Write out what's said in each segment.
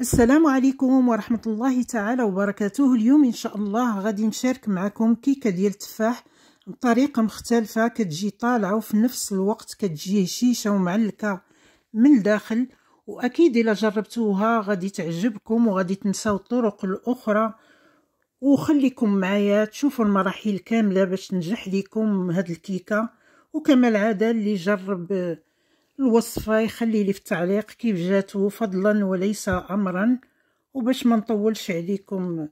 السلام عليكم ورحمة الله تعالى وبركاته. اليوم إن شاء الله غادي نشارك معكم كيكة ديال التفاح بطريقة مختلفة، كتجي طالعة وفي نفس الوقت كتجي هشيشة ومعلكة من الداخل، وأكيد إلا جربتوها غادي تعجبكم وغادي تنساو الطرق الأخرى. وخليكم معايا تشوفوا المراحل كاملة باش تنجح لكم هاد الكيكة. وكما العادة اللي جرب الوصفة يخلي لي في التعليق كيف جاتو، فضلا وليس أمرا. وباش ما نطولش عليكم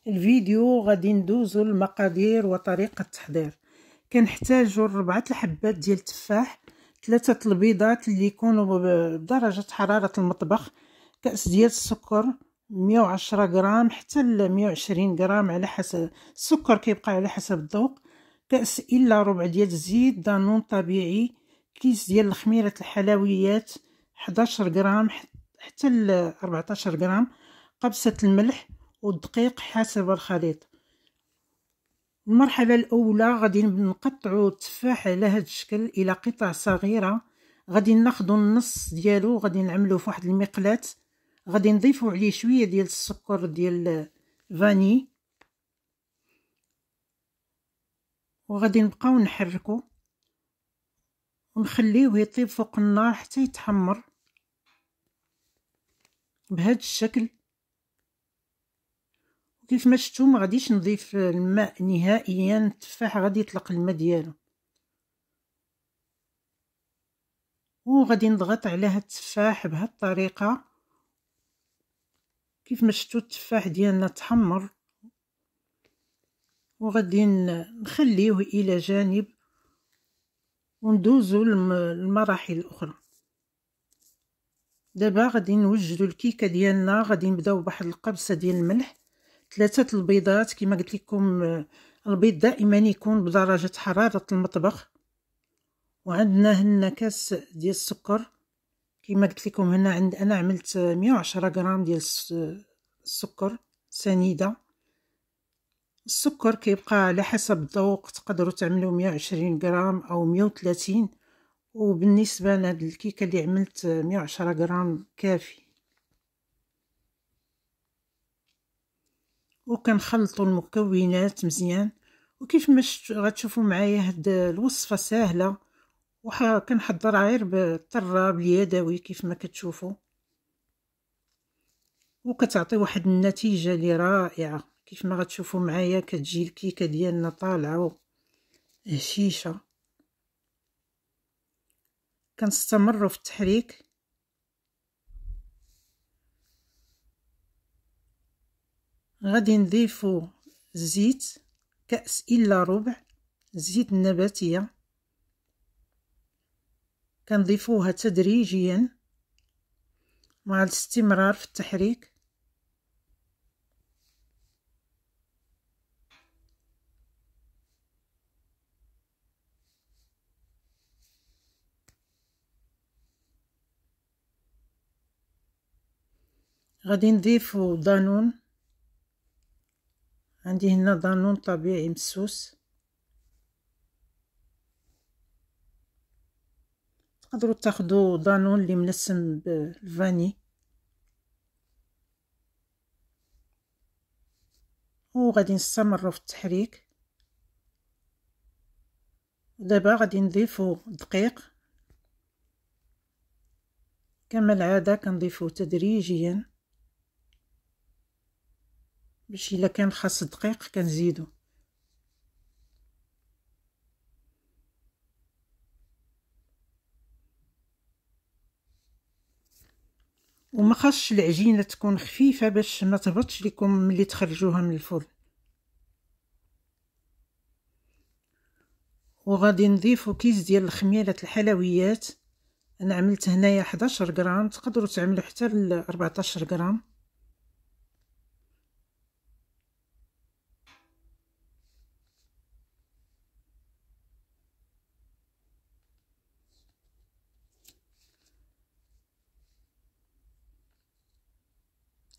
الفيديو غادي ندوزو المقادير وطريقة التحضير. كنحتاجو 4 الحبات ديال التفاح، 3 البيضات اللي يكونوا بدرجة حرارة المطبخ، كأس ديال السكر 110 غرام حتى ل 120 غرام على حسب السكر، كيبقى على حسب الذوق. كأس إلا ربع ديال الزيت دانون طبيعي، كيس ديال الخميرة الحلويات 11 غرام حتى ل 14 غرام، قبصة الملح والدقيق حسب الخليط. المرحلة الأولى غادي نقطعو التفاح على هاد الشكل إلى قطع صغيرة. غادي ناخدو النص ديالو، غادي نعملوه في واحد المقلاة، غادي نضيفو عليه شوية ديال السكر ديال فاني، وغادي نبقاو نحركو ونخليوه يطيب فوق النار حتى يتحمر بهذا الشكل. كيف ما شفتوا ما غاديش نضيف الماء نهائيا، التفاح غادي يطلق الماء ديالو. وغادي نضغط على هاد التفاح بهاد الطريقه. كيف ما شفتوا التفاح ديالنا تحمر، وغادي نخليوه الى جانب وندوزو المراحل الاخرى. دابا غادي نوجدوا الكيكه ديالنا. غادي نبداو بواحد القبصه ديال الملح، 3 البيضات كما قلت لكم، البيض دائما يكون بدرجه حراره المطبخ. وعندنا هنا كاس ديال السكر، كما قلت لكم هنا انا عملت 110 غرام ديال السكر سنيده. السكر كيبقى على حسب الذوق، تقدروا تعملوا 120 غرام او 130، وبالنسبه لهاد الكيكه اللي عملت 110 غرام كافي. وكنخلطوا المكونات مزيان. وكيف ما غتشوفوا معايا هاد الوصفه سهله، كنحضرها غير بالطراب اليدوي كيف ما كتشوفوا، وكتعطي واحد النتيجه اللي رائعه. كيف ما غتشوفوا معايا كتجي الكيكه ديالنا طالعه هشيشه. كنستمروا في التحريك. غادي نضيفوا الزيت، كأس إلا ربع زيت النباتيه، كنضيفوها تدريجيا مع الاستمرار في التحريك. غادي نضيفوا دانون، عندي هنا دانون طبيعي مسوس، تقدروا تاخذوا دانون اللي منسم بالفاني. وغادي نستمروا في التحريك. دابا غادي نضيفوا دقيق، كما العاده كنضيفوه تدريجيا باش الا كان خاص دقيق كنزيدو. وما خاصش العجينه تكون خفيفه باش ما تهبطش لكم ملي تخرجوها من الفرن. وغادي نضيفوا كيس ديال الخميره الحلويات، انا عملت هنايا 11 غرام، تقدروا تعملوا حتى ل 14 غرام.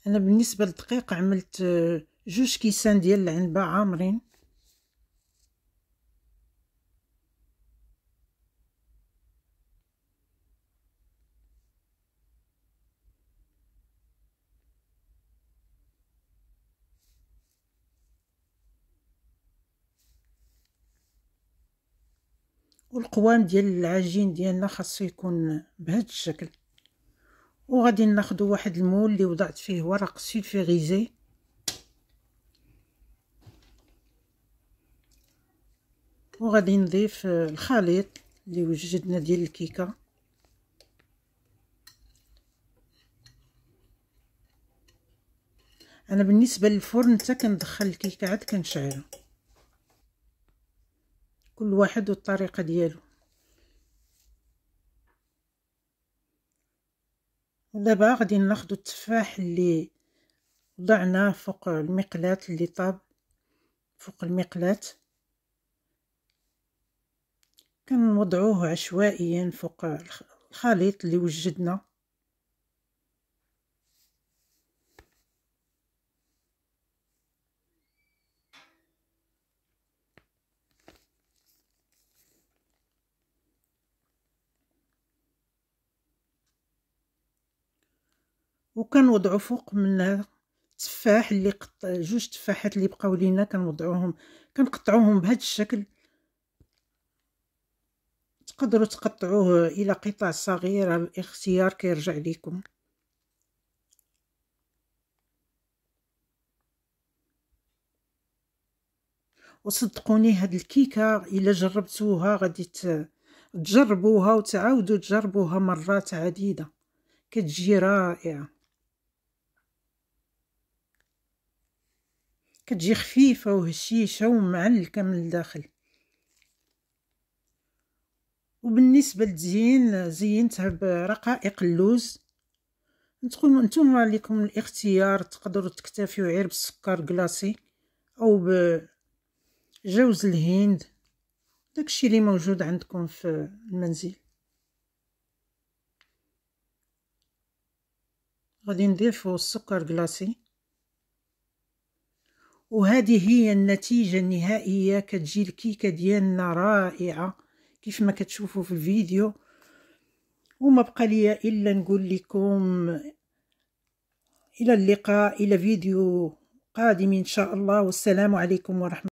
انا بالنسبه للدقيق عملت 2 كيسان ديال العنبه عامرين. والقوام ديال العجين ديالنا خاصو يكون بهذا الشكل. وغادي ناخذ واحد المول اللي وضعت فيه ورق سلفيغيزي، وغادي نضيف الخليط اللي وجدنا ديال الكيكه. انا بالنسبه للفرن حتى كندخل الكيكه عاد كنشعلها، كل واحد والطريقه ديالو. ودابا غادي ناخذ التفاح اللي وضعناه فوق المقلاة اللي طاب فوق المقلاة، كنوضعوه عشوائيا فوق الخليط اللي وجدنا. وكنوضعوا فوق منها تفاح اللي جوج تفاحات اللي بقاو لينا كنوضعوهم، كنقطعوهم بهذا الشكل. تقدروا تقطعوه الى قطع صغيره، الاختيار كيرجع لكم. وصدقوني هاد الكيكه الا جربتوها غادي تجربوها وتعاودوا تجربوها مرات عديده، كتجي رائعه، كتجي خفيفه وهشيشه ومعلكه من الداخل. وبالنسبه للتزيين زينتها برقائق اللوز. نتوما لكم الاختيار، تقدروا تكتفيو غير بالسكر كلاصي او بجوز الهند، داكشي اللي موجود عندكم في المنزل. غادي نضيفوا السكر كلاصي، وهذه هي النتيجة النهائية. كتجي الكيكة ديالنا رائعة كيف ما كتشوفوا في الفيديو. وما بقى لي الا نقول لكم الى اللقاء، الى فيديو قادم ان شاء الله، والسلام عليكم ورحمة